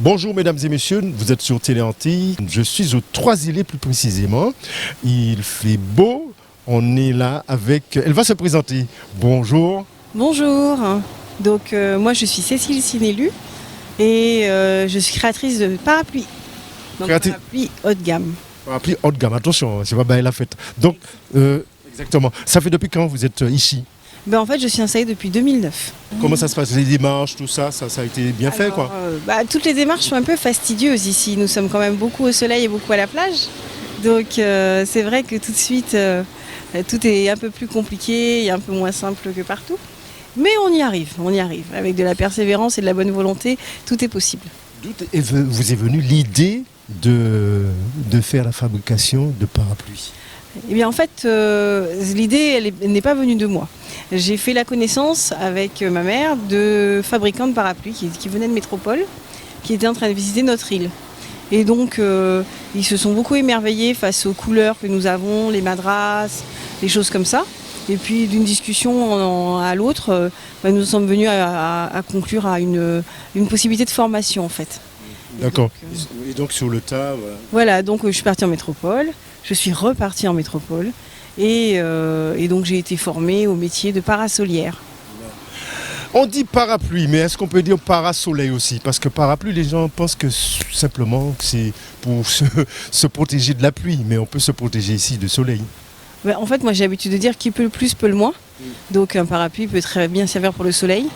Bonjour mesdames et messieurs, vous êtes sur Télé Antilles. Je suis aux Trois-Îlets plus précisément. Il fait beau, on est là avec... Elle va se présenter. Bonjour. Bonjour, donc moi je suis Cécile Sinélu et je suis créatrice de parapluies. Donc parapluies haut de gamme. Parapluies haut de gamme, attention, c'est pas bail la fête. Donc, exactement. Ça fait depuis quand vous êtes ici? En fait, je suis installée depuis 2009. Comment ça se passe? Les démarches, tout ça, ça a été bien fait quoi? Toutes les démarches sont un peu fastidieuses ici. Nous sommes quand même beaucoup au soleil et beaucoup à la plage. Donc c'est vrai que tout de suite, tout est un peu plus compliqué et un peu moins simple que partout. Mais on y arrive. Avec de la persévérance et de la bonne volonté, tout est possible. D'où vous est venue l'idée de faire la fabrication de parapluies? Eh bien en fait, l'idée elle n'est pas venue de moi. J'ai fait la connaissance avec ma mère de fabricants de parapluies qui venaient de métropole, qui étaient en train de visiter notre île. Et donc ils se sont beaucoup émerveillés face aux couleurs que nous avons, les madrasses, les choses comme ça. Et puis d'une discussion à l'autre, nous sommes venus à conclure à une possibilité de formation en fait. D'accord. Et donc sur le tas, voilà. Voilà, donc je suis partie en métropole, je suis repartie en métropole et donc j'ai été formée au métier de parasolière. On dit parapluie, mais est-ce qu'on peut dire parasoleil aussi? Parce que parapluie, les gens pensent que simplement c'est pour se protéger de la pluie, mais on peut se protéger ici du soleil. En fait, moi j'ai l'habitude de dire qui peut le plus peut le moins. Donc un parapluie peut très bien servir pour le soleil.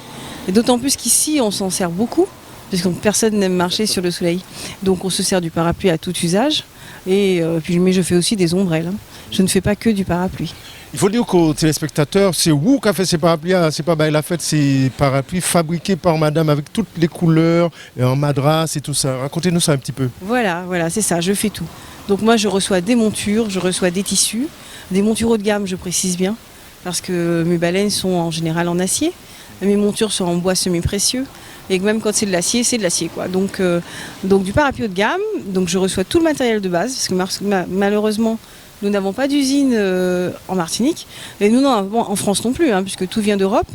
Et d'autant plus qu'ici on s'en sert beaucoup, parce que personne n'aime marcher sur le soleil. Donc on se sert du parapluie à tout usage. Mais je fais aussi des ombrelles. Je ne fais pas que du parapluie. Il faut dire qu'aux téléspectateurs, c'est vous qui a fait ces parapluies, c'est pas la fête, c'est parapluies fabriqués par madame avec toutes les couleurs, et en madras et tout ça. Racontez-nous ça un petit peu. Voilà, c'est ça, je fais tout. Donc moi je reçois des montures, je reçois des tissus, des montures haut de gamme, je précise bien, parce que mes baleines sont en général en acier, mes montures sont en bois semi-précieux, et même quand c'est de l'acier, c'est de l'acier quoi. Donc du parapluie haut de gamme, donc je reçois tout le matériel de base, parce que malheureusement, nous n'avons pas d'usine en Martinique, et nous n'en avons en France non plus, puisque tout vient d'Europe.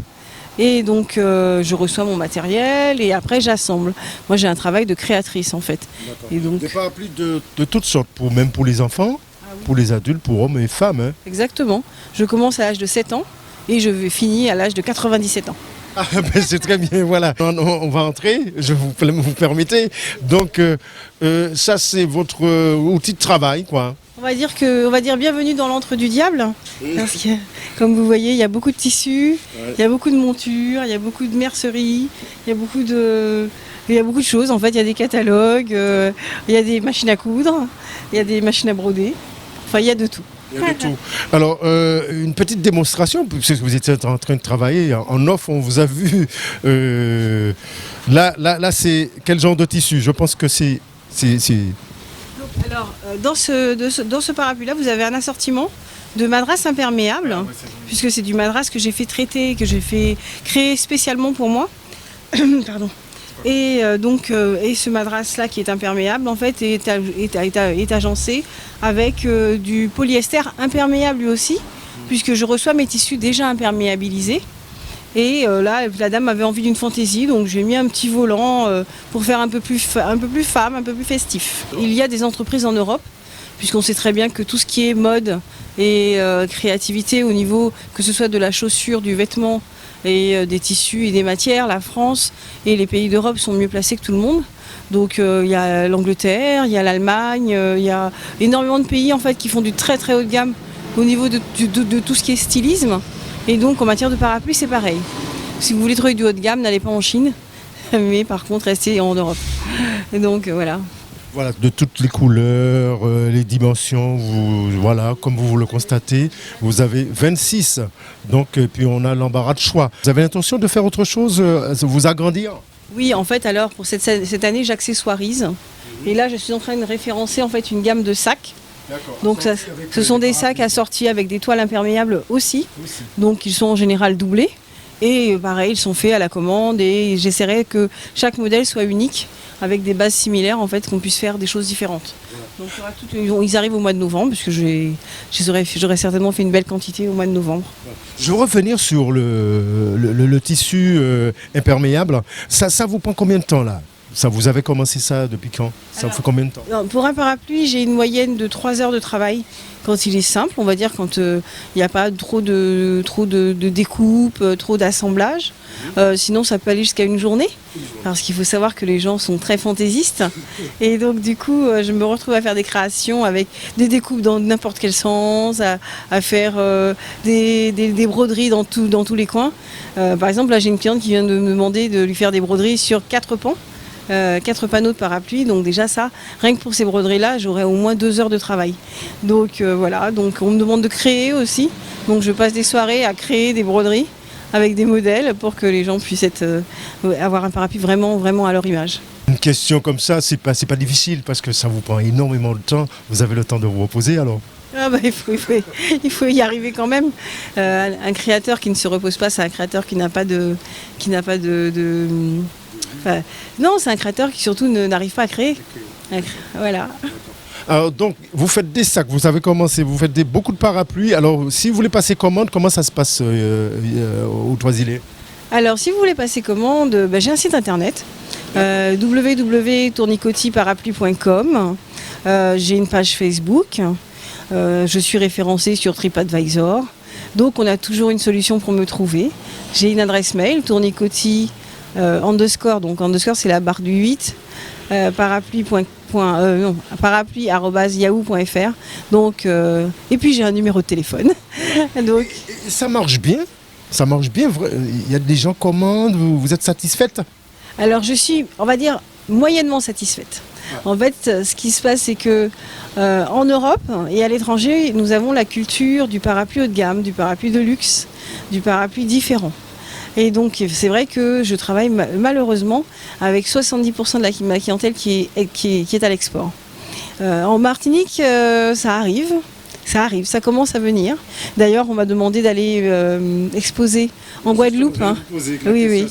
Et donc je reçois mon matériel et après j'assemble. Moi j'ai un travail de créatrice en fait. Et donc... Des parapluies de toutes sortes, même pour les enfants, pour les adultes, pour hommes et femmes. Exactement. Je commence à l'âge de 7 ans et je vais finir à l'âge de 97 ans. Ah, c'est très bien, voilà. On va entrer, vous permettez. Donc ça c'est votre outil de travail quoi. On va dire bienvenue dans l'antre du diable, parce que comme vous voyez, il y a beaucoup de tissus, il y a beaucoup de montures, il y a beaucoup de merceries, il y a beaucoup de choses. En fait, il y a des catalogues, il y a des machines à coudre, il y a des machines à broder. Enfin, il y a de tout. Il y a de tout. Alors, une petite démonstration, puisque vous étiez en train de travailler en off, on vous a vu. Là, c'est quel genre de tissu? Je pense que c'est... Alors, dans ce parapluie-là, vous avez un assortiment de madras imperméables, puisque c'est du madras que j'ai fait traiter, que j'ai fait créer spécialement pour moi. Pardon. Et ce madras-là qui est imperméable, en fait, est agencé avec du polyester imperméable lui aussi, puisque je reçois mes tissus déjà imperméabilisés. Et là, la dame avait envie d'une fantaisie, donc j'ai mis un petit volant pour faire un peu plus femme, un peu plus festif. Il y a des entreprises en Europe, puisqu'on sait très bien que tout ce qui est mode et créativité au niveau, que ce soit de la chaussure, du vêtement et des tissus et des matières, la France et les pays d'Europe sont mieux placés que tout le monde. Donc il y a l'Angleterre, il y a l'Allemagne, il y a énormément de pays en fait qui font du très très haut de gamme au niveau de tout ce qui est stylisme. Et donc en matière de parapluie, c'est pareil. Si vous voulez trouver du haut de gamme, n'allez pas en Chine, mais par contre restez en Europe. Et donc voilà. Voilà, de toutes les couleurs, les dimensions, voilà, comme vous le constatez, vous avez 26. Donc, puis on a l'embarras de choix. Vous avez l'intention de faire autre chose, vous agrandir? Oui, en fait, alors pour cette année, j'accessoirise. Et là, je suis en train de référencer en fait une gamme de sacs. Donc ce sont des sacs assortis avec des toiles imperméables aussi. Donc ils sont en général doublés. Et pareil, ils sont faits à la commande et j'essaierai que chaque modèle soit unique avec des bases similaires en fait, qu'on puisse faire des choses différentes. Donc ils arrivent au mois de novembre puisque j'aurais certainement fait une belle quantité au mois de novembre. Je veux revenir sur le tissu imperméable. Ça vous prend combien de temps là? Ça, vous avez commencé ça depuis quand? Ça fait combien de temps? Non, pour un parapluie, j'ai une moyenne de 3 heures de travail. Quand il est simple, on va dire, quand il n'y a pas trop de découpe, trop d'assemblage. Sinon, ça peut aller jusqu'à une journée. Parce qu'il faut savoir que les gens sont très fantaisistes. Et donc, du coup, je me retrouve à faire des créations avec des découpes dans n'importe quel sens, à faire des broderies dans tous les coins. Par exemple, là, j'ai une cliente qui vient de me demander de lui faire des broderies sur 4 pans. 4 panneaux de parapluie, donc déjà ça, rien que pour ces broderies-là, j'aurais au moins 2 heures de travail. Donc voilà, donc on me demande de créer aussi, donc je passe des soirées à créer des broderies avec des modèles pour que les gens puissent avoir un parapluie vraiment, vraiment à leur image. Une question comme ça, c'est pas difficile parce que ça vous prend énormément de temps. Vous avez le temps de vous reposer alors? Ah bah, il faut y arriver quand même. Un créateur qui ne se repose pas, c'est un créateur qui n'a pas de Enfin, non, c'est un créateur qui surtout n'arrive pas à créer. Voilà. Alors donc, vous faites des sacs, vous avez commencé, vous faites beaucoup de parapluies. Alors, si vous voulez passer commande, comment ça se passe au Toisillet? Alors, si vous voulez passer commande, j'ai un site internet, www.tournicotiparapluie.com. J'ai une page Facebook. Je suis référencée sur TripAdvisor. Donc, on a toujours une solution pour me trouver. J'ai une adresse mail, tournicoti _ donc underscore c'est la barre du 8, parapluie@yahoo.fr. Donc et puis j'ai un numéro de téléphone. Donc et ça marche bien. Ça marche bien. Il y a des gens commandent. Vous êtes satisfaite? Alors je suis, on va dire, moyennement satisfaite. En fait, ce qui se passe, c'est que en Europe et à l'étranger, nous avons la culture du parapluie haut de gamme, du parapluie de luxe, du parapluie différent. Et donc, c'est vrai que je travaille malheureusement avec 70% de ma clientèle qui est à l'export. En Martinique, ça arrive, ça commence à venir. D'ailleurs, on m'a demandé d'aller exposer en Guadeloupe. Hein. Oui.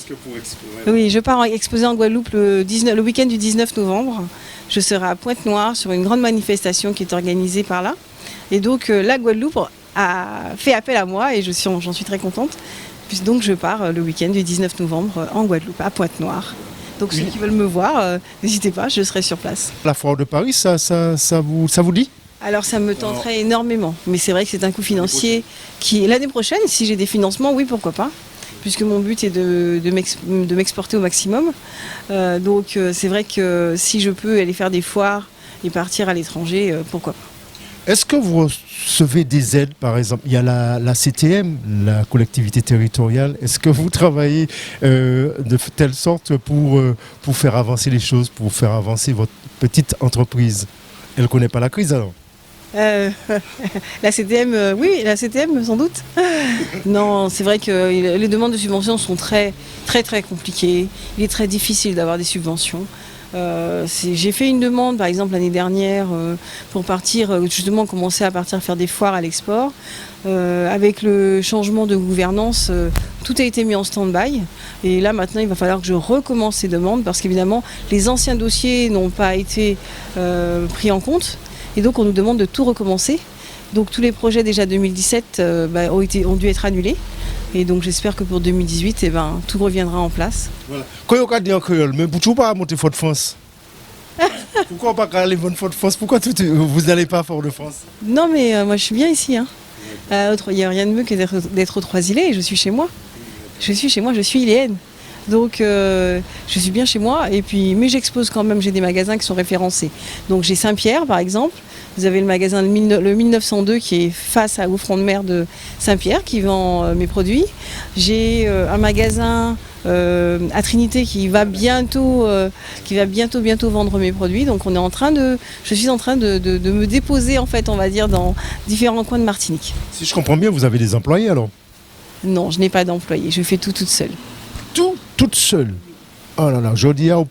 Oui, je pars exposer en Guadeloupe le week-end du 19 novembre. Je serai à Pointe-Noire sur une grande manifestation qui est organisée par là. Et donc, la Guadeloupe a fait appel à moi et j'en suis très contente. Donc je pars le week-end du 19 novembre en Guadeloupe, à Pointe-Noire. Donc ceux qui veulent me voir, n'hésitez pas, je serai sur place. La foire de Paris, ça vous dit? Alors ça me tenterait énormément, mais c'est vrai que c'est un coût financier qui, l'année prochaine, si j'ai des financements, oui, pourquoi pas, puisque mon but est de m'exporter au maximum. Donc c'est vrai que si je peux aller faire des foires et partir à l'étranger, pourquoi pas. Est-ce que vous recevez des aides, par exemple? Il y a la CTM, la collectivité territoriale. Est-ce que vous travaillez de telle sorte pour faire avancer les choses, pour faire avancer votre petite entreprise? Elle ne connaît pas la crise alors? La CTM, oui, la CTM sans doute. Non, c'est vrai que les demandes de subventions sont très, très, très compliquées. Il est très difficile d'avoir des subventions. J'ai fait une demande par exemple l'année dernière pour partir, justement commencer à partir faire des foires à l'export. Avec le changement de gouvernance, tout a été mis en stand-by et là maintenant il va falloir que je recommence ces demandes parce qu'évidemment les anciens dossiers n'ont pas été pris en compte et donc on nous demande de tout recommencer. Donc tous les projets déjà 2017 ont dû être annulés. Et donc j'espère que pour 2018, tout reviendra en place. Voilà. Quand on dit en créole, mais pourquoi pas monter Fort-de-France? Pourquoi pas aller à Fort-de-France? Pourquoi vous n'allez pas à Fort-de-France? Non mais moi je suis bien ici. Hein. Il n'y a rien de mieux que d'être au Trois-Îlets et je suis chez moi. Je suis iléenne. Donc je suis bien chez moi, mais j'expose quand même, j'ai des magasins qui sont référencés. Donc j'ai Saint-Pierre par exemple, vous avez le magasin le 1902 qui est face au front de mer de Saint-Pierre qui vend mes produits. J'ai un magasin à Trinité qui va bientôt vendre mes produits. Donc je suis en train de me déposer en fait, on va dire, dans différents coins de Martinique. Si je comprends bien, vous avez des employés alors? Non, je n'ai pas d'employés, je fais tout toute seule. Toute seule? Oh là là, je dis à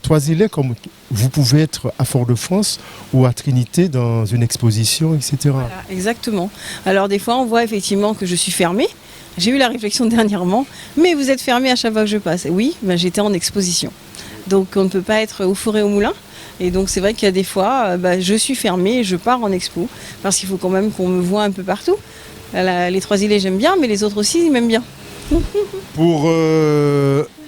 Toisillet, comme vous pouvez être à Fort-de-France ou à Trinité dans une exposition, etc. Voilà, exactement. Alors des fois, on voit effectivement que je suis fermée. J'ai eu la réflexion dernièrement, mais vous êtes fermée à chaque fois que je passe. Oui, j'étais en exposition. Donc on ne peut pas être au four et au moulin. Et donc c'est vrai qu'il y a des fois, je suis fermée et je pars en expo. Parce qu'il faut quand même qu'on me voit un peu partout. Les Trois-Îlets, j'aime bien, mais les autres aussi, ils m'aiment bien. Pour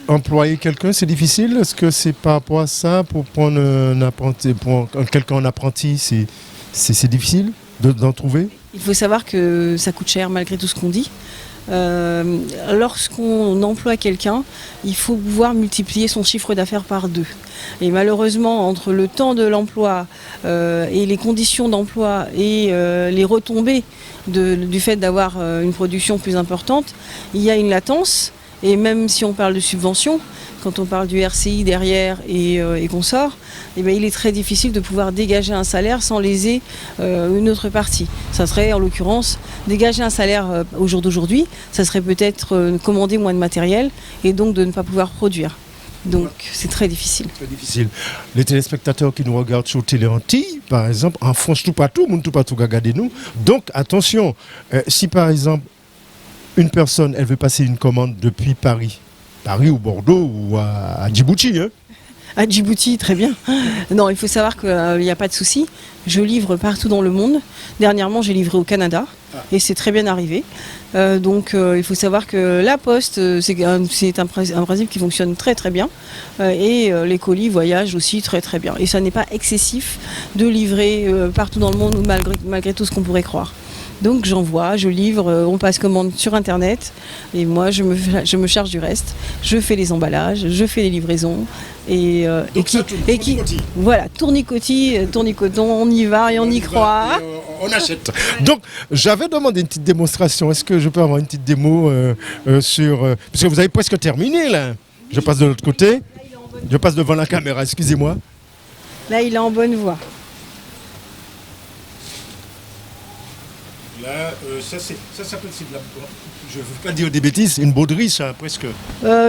employer quelqu'un, c'est difficile? Est-ce que c'est par rapport à ça, pour prendre un apprenti, quelqu'un en apprenti, c'est difficile d'en trouver? Il faut savoir que ça coûte cher malgré tout ce qu'on dit. Lorsqu'on emploie quelqu'un, il faut pouvoir multiplier son chiffre d'affaires par 2. Et malheureusement, entre le temps de l'emploi et les conditions d'emploi et les retombées du fait d'avoir une production plus importante, il y a une latence. Et même si on parle de subventions, quand on parle du RCI derrière et qu'on sort, eh bien, il est très difficile de pouvoir dégager un salaire sans léser une autre partie. Ça serait en l'occurrence dégager un salaire au jour d'aujourd'hui, ça serait peut-être commander moins de matériel et donc de ne pas pouvoir produire. Donc c'est très difficile. Très difficile. Les téléspectateurs qui nous regardent sur Télé Antilles, par exemple, en France, tout partout regarder nous. Donc attention, si par exemple une personne, elle veut passer une commande depuis Paris ou Bordeaux ou à Djibouti, hein? À Djibouti, très bien. Non, il faut savoir qu'il n'y a pas de souci. Je livre partout dans le monde. Dernièrement, j'ai livré au Canada et c'est très bien arrivé. Donc, il faut savoir que la poste, c'est un principe qui fonctionne très très bien. Et les colis voyagent aussi très très bien. Et ça n'est pas excessif de livrer partout dans le monde malgré tout ce qu'on pourrait croire. Donc j'envoie, je livre, on passe commande sur internet et moi je me charge du reste. Je fais les emballages, je fais les livraisons voilà, tournicoton, on y va et on y croit. On achète. Donc j'avais demandé une petite démonstration. Est-ce que je peux avoir une petite démo sur parce que vous avez presque terminé là. Je passe de l'autre côté. Je passe devant la caméra, excusez-moi. Là, il est en bonne voie. Là, ça s'appelle, je ne veux pas dire des bêtises, une bauderie, ça, presque.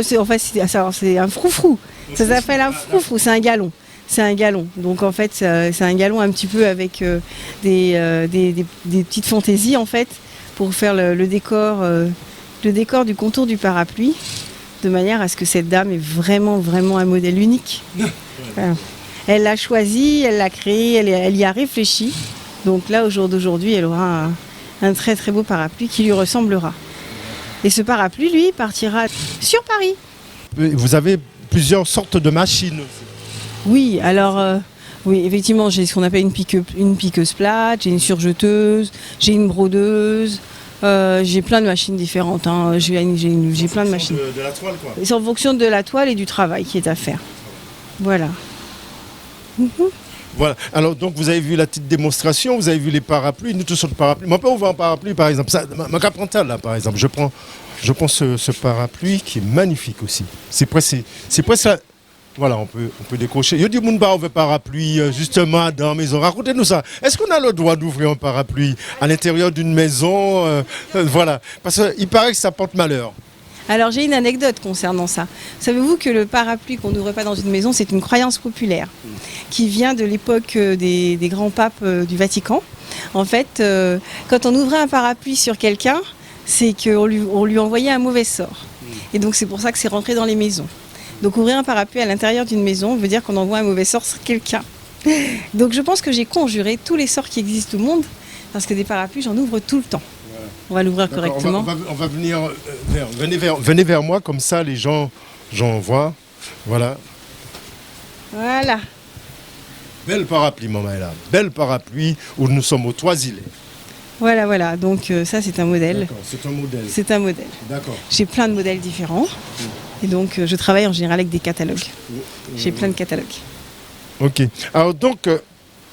C'est un froufrou. Ça s'appelle un froufrou, c'est un galon. C'est un galon. Donc en fait, c'est un galon un petit peu avec des petites fantaisies en fait, pour faire le décor du contour du parapluie, de manière à ce que cette dame ait vraiment un modèle unique. Voilà. Elle l'a choisi, elle l'a créé, elle y a réfléchi. Donc là, au jour d'aujourd'hui, elle aura un très très beau parapluie qui lui ressemblera. Et ce parapluie, lui, partira sur Paris. Vous avez plusieurs sortes de machines. Oui, alors, oui, effectivement, j'ai ce qu'on appelle une piqueuse plate, j'ai une surjeteuse, j'ai une brodeuse, j'ai plein de machines différentes. Hein. J'ai plein de machines. De la toile, quoi. C'est en fonction de la toile et du travail qui est à faire. Voilà. Voilà. Alors, donc, vous avez vu la petite démonstration, vous avez vu les parapluies, nous tous sur le parapluie. Moi, on voit un parapluie, par exemple. Ça, ma caprantale, là, par exemple. Je prends ce parapluie qui est magnifique aussi. C'est presque là. Voilà, on peut décrocher. Il y a du monde qui veut parapluie, justement, dans la maison. Racontez-nous ça. Est-ce qu'on a le droit d'ouvrir un parapluie à l'intérieur d'une maison? Voilà. Parce qu'il paraît que ça porte malheur. Alors j'ai une anecdote concernant ça. Savez-vous que le parapluie qu'on n'ouvre pas dans une maison, c'est une croyance populaire qui vient de l'époque des grands papes du Vatican. En fait, quand on ouvrait un parapluie sur quelqu'un, c'est qu'on lui envoyait un mauvais sort. Et donc c'est pour ça que c'est rentré dans les maisons. Donc ouvrir un parapluie à l'intérieur d'une maison veut dire qu'on envoie un mauvais sort sur quelqu'un. Donc je pense que j'ai conjuré tous les sorts qui existent au monde, parce que des parapluies, j'en ouvre tout le temps. On va l'ouvrir correctement. On va venir venez vers moi, comme ça les gens, j'en vois. Voilà. Voilà. Belle parapluie, maman, là. Belle parapluie où nous sommes au Toisillet. Voilà. Donc ça, c'est un modèle. D'accord, c'est un modèle. C'est un modèle. D'accord. J'ai plein de modèles différents. Et donc, je travaille en général avec des catalogues. J'ai plein de catalogues. Ok. Alors donc,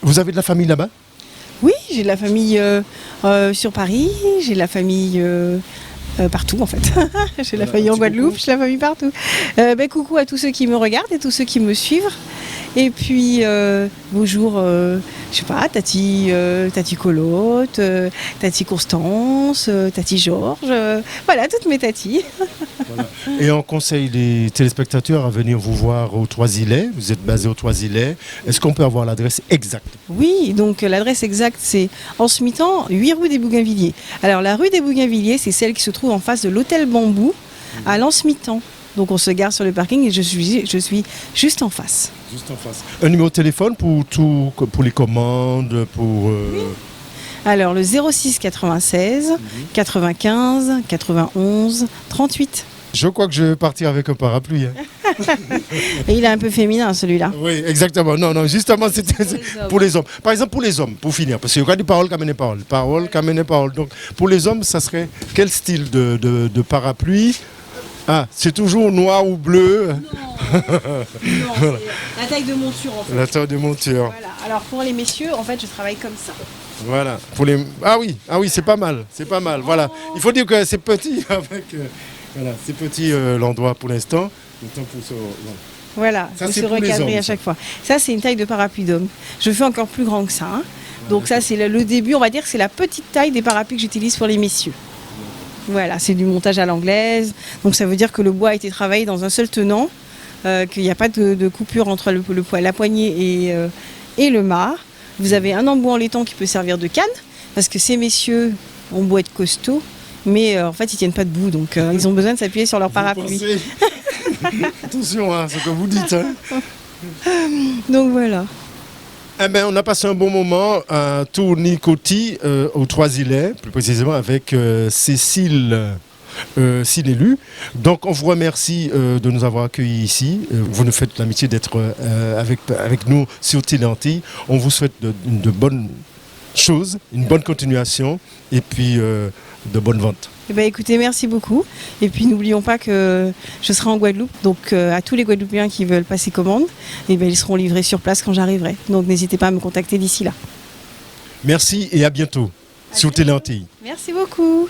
vous avez de la famille là-bas? Oui, j'ai de la famille sur Paris, j'ai de la famille partout en fait. J'ai de la famille en Guadeloupe, j'ai de la famille partout. Coucou à tous ceux qui me regardent et tous ceux qui me suivent. Et puis bonjour, je sais pas, Tati Colotte, Tati Constance, Tati Georges, voilà, toutes mes tatis. Voilà. Et on conseille les téléspectateurs à venir vous voir au Toisillet. Vous êtes basé au Toisillet. Est-ce qu'on peut avoir l'adresse exacte? Oui, donc l'adresse exacte c'est en Smitan, 8 rue des Bougainvilliers. Alors la rue des Bougainvilliers, c'est celle qui se trouve en face de l'hôtel Bambou à l'Ansmitan. Donc on se gare sur le parking et je suis juste en face. Juste en face. Un numéro de téléphone pour les commandes, pour... Oui. Alors le 06 96 95 91 38. Je crois que je vais partir avec un parapluie. Hein. Et il est un peu féminin celui-là. Oui, exactement. Non, justement, c'était pour les hommes. Par exemple, pour les hommes, pour finir, parce qu'il y aura des paroles comme des paroles. Paroles comme des paroles. Donc, pour les hommes, ça serait quel style de parapluie? Ah, c'est toujours noir ou bleu. Non, c'est la taille de monture en fait. La taille de monture. Voilà. Alors pour les messieurs, en fait, je travaille comme ça. Voilà. Pour les... Ah oui, c'est pas mal. C'est pas mal. Voilà. Il faut dire que c'est petit avec. Voilà, c'est petit l'endroit pour l'instant. Voilà, ça, faut c'est se pour les recadrer hommes, à chaque fois. Ça, c'est une taille de parapluie d'homme. Je fais encore plus grand que ça. Hein. Donc ça, c'est le début. On va dire que c'est la petite taille des parapluies que j'utilise pour les messieurs. Voilà, c'est du montage à l'anglaise. Donc ça veut dire que le bois a été travaillé dans un seul tenant, qu'il n'y a pas de coupure entre la poignée et le mât. Vous avez un embout en laiton qui peut servir de canne, parce que ces messieurs ont beau être costauds, mais en fait ils tiennent pas debout, donc ils ont besoin de s'appuyer sur leur parapluie. Attention à ce que vous dites. Hein. Donc voilà. Eh ben, on a passé un bon moment à Tournicotis, aux Trois-Îlets, plus précisément avec Cécile Silelu. Donc on vous remercie de nous avoir accueillis ici. Vous nous faites l'amitié d'être avec nous sur Téléantilles. On vous souhaite de bonnes choses, une bonne continuation et puis de bonnes ventes. Eh ben, écoutez, merci beaucoup. Et puis n'oublions pas que je serai en Guadeloupe. Donc à tous les Guadeloupéens qui veulent passer commande, eh ben, ils seront livrés sur place quand j'arriverai. Donc n'hésitez pas à me contacter d'ici là. Merci et à bientôt sur Téléantilles. Merci beaucoup.